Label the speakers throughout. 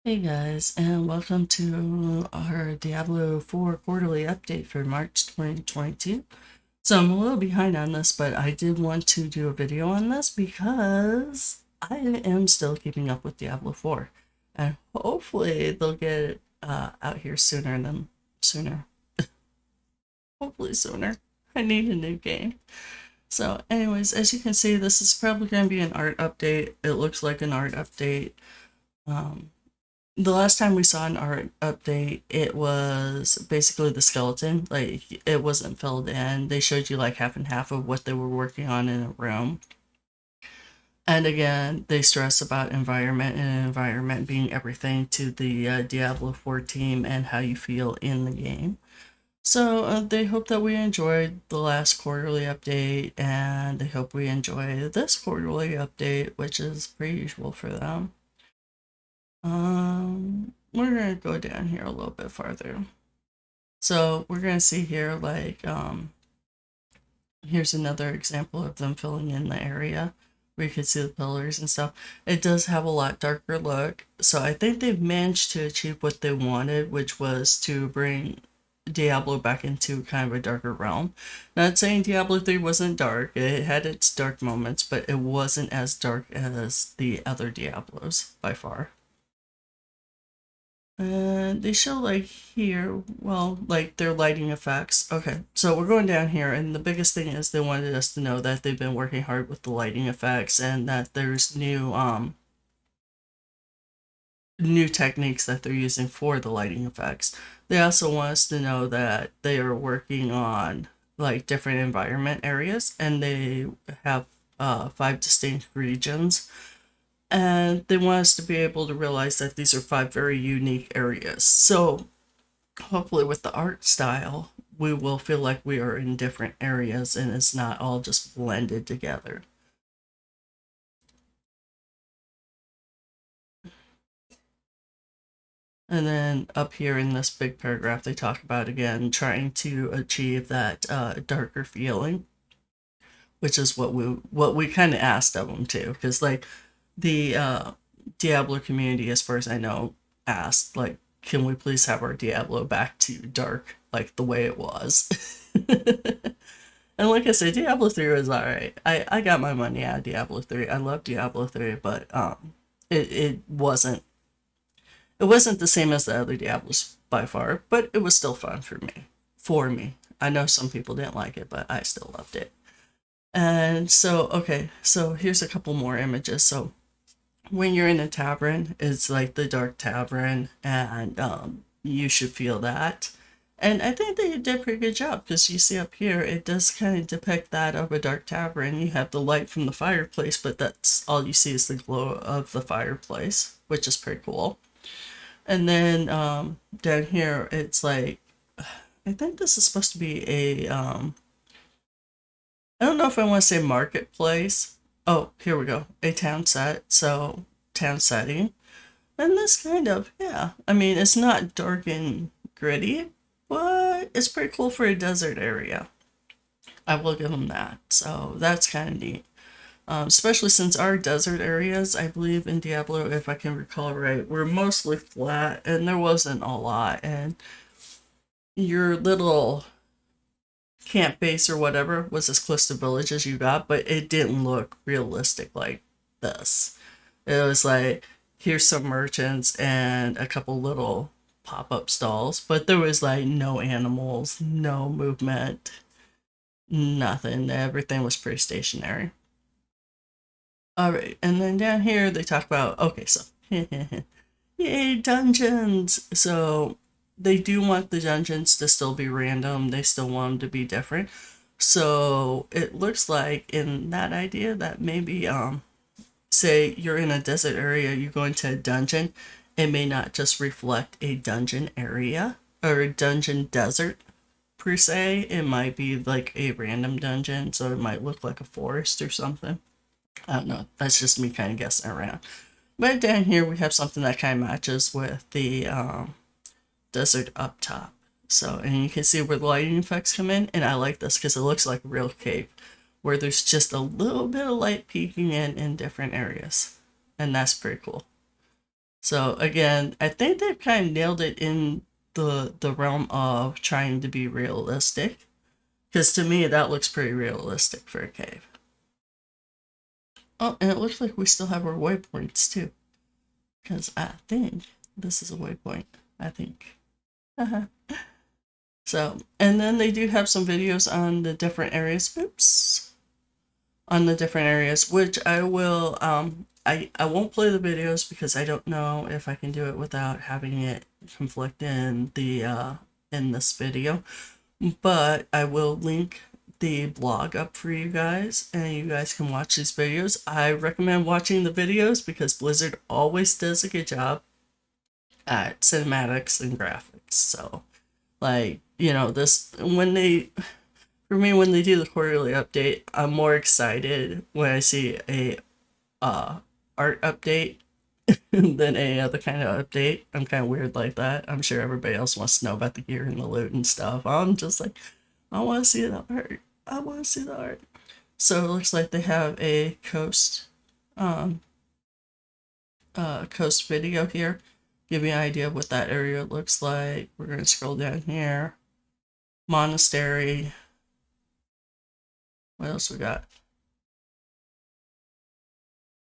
Speaker 1: Hey guys, and welcome to our Diablo 4 quarterly update for March 2022. So I'm a little behind on this, but I did want to do a video on this because I am still keeping up with Diablo 4. And hopefully they'll get it out here sooner. Hopefully sooner. I need a new game. So anyways, as you can see, this is probably going to be an art update. It looks like an art update. Um, The last time we saw an art update, it was basically the skeleton. Like, it wasn't filled in. They showed you like half and half of what they were working on in a room. And again, they stress about environment and environment being everything to the Diablo 4 team and how you feel in the game. So they hope that we enjoyed the last quarterly update, and they hope we enjoy this quarterly update, which is pretty usual for them. We're gonna go down here a little bit farther. So we're gonna see here, like, here's another example of them filling in the area where you can see the pillars and stuff. It does have a lot darker look, so I think they've managed to achieve what they wanted, which was to bring Diablo back into kind of a darker realm. Not saying Diablo 3 wasn't dark, it had its dark moments, but it wasn't as dark as the other Diablos by far. And they show like here, well, like their lighting effects. Okay, so we're going down here, and the biggest thing is they wanted us to know that they've been working hard with the lighting effects and that there's new techniques that they're using for the lighting effects. They also want us to know that they are working on like different environment areas, and they have 5 distinct regions, and they want us to be able to realize that these are 5 very unique areas. So hopefully with the art style, we will feel like we are in different areas and it's not all just blended together. And then up here in this big paragraph, they talk about again trying to achieve that darker feeling, which is what we kind of asked of them too, because like the Diablo community, as far as I know, asked like, can we please have our Diablo back to dark like the way it was? And like I said, Diablo 3 was alright. I got my money out of Diablo 3. I love Diablo 3, but it wasn't the same as the other Diablos by far, but it was still fun for me. For me. I know some people didn't like it, but I still loved it. And so, okay, so here's a couple more images. So when you're in a tavern, it's like the dark tavern, and you should feel that. And I think they did a pretty good job, because you see up here, it does kind of depict that of a dark tavern. You have the light from the fireplace, but that's all you see is the glow of the fireplace, which is pretty cool. And then down here, it's like, I think this is supposed to be I don't know if I want to say marketplace. Oh, here we go. A town set. So, town setting. And this kind of, yeah. I mean, it's not dark and gritty, but it's pretty cool for a desert area. I will give them that. So that's kind of neat. Especially since our desert areas, I believe in Diablo, if I can recall right, were mostly flat and there wasn't a lot. And your little camp base or whatever was as close to village as you got, but it didn't look realistic like this. It was like, here's some merchants and a couple little pop up stalls, but there was like no animals, no movement, nothing. Everything was pretty stationary. All right, and then down here they talk about, okay, so yay, dungeons. So they do want the dungeons to still be random, they still want them to be different. So it looks like in that idea that maybe say you're in a desert area, you go into a dungeon, it may not just reflect a dungeon area or a dungeon desert per se. It might be like a random dungeon, so it might look like a forest or something. I don't know. That's just me kind of guessing around. But down here we have something that kind of matches with the desert up top. So, and you can see where the lighting effects come in, and I like this because it looks like a real cave where there's just a little bit of light peeking in different areas, and that's pretty cool. So again, I think they've kind of nailed it in the realm of trying to be realistic. Because to me, that looks pretty realistic for a cave. Oh, and it looks like we still have our waypoints too. Because I think this is a waypoint. I think. So, and then they do have some videos on the different areas. Oops. On the different areas, which I will, I won't play the videos because I don't know if I can do it without having it conflict in in this video. But I will link the blog up for you guys and you guys can watch these videos. I recommend watching the videos because Blizzard always does a good job at cinematics and graphics. So, like, you know, this when they for me when they do the quarterly update, I'm more excited when I see a uh art update than any other kind of update. I'm kind of weird like that. I'm sure everybody else wants to know about the gear and the loot and stuff. I'm just like, I want to see the art. I want to see the art. So it looks like they have a um, coast video here. Give you an idea of what that area looks like. We're gonna scroll down here. Monastery. What else we got?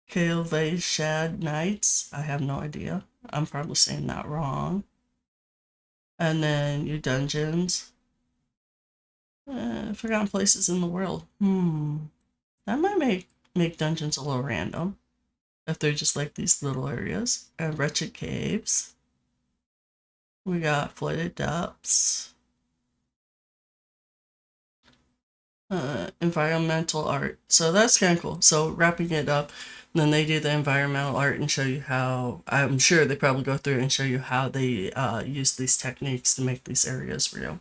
Speaker 1: Kale Shad Knights. I have no idea. I'm probably saying that wrong. And then your dungeons. Forgotten places in the world. That might make dungeons a little random if they're just like these little areas. And wretched caves. We got flooded depths. Environmental art. So that's kind of cool. So wrapping it up, then they do the environmental art and show you how. I'm sure they probably go through and show you how they use these techniques to make these areas real.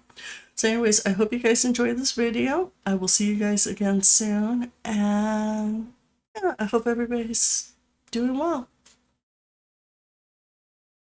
Speaker 1: So anyways, I hope you guys enjoyed this video. I will see you guys again soon. And yeah, I hope everybody's doing well.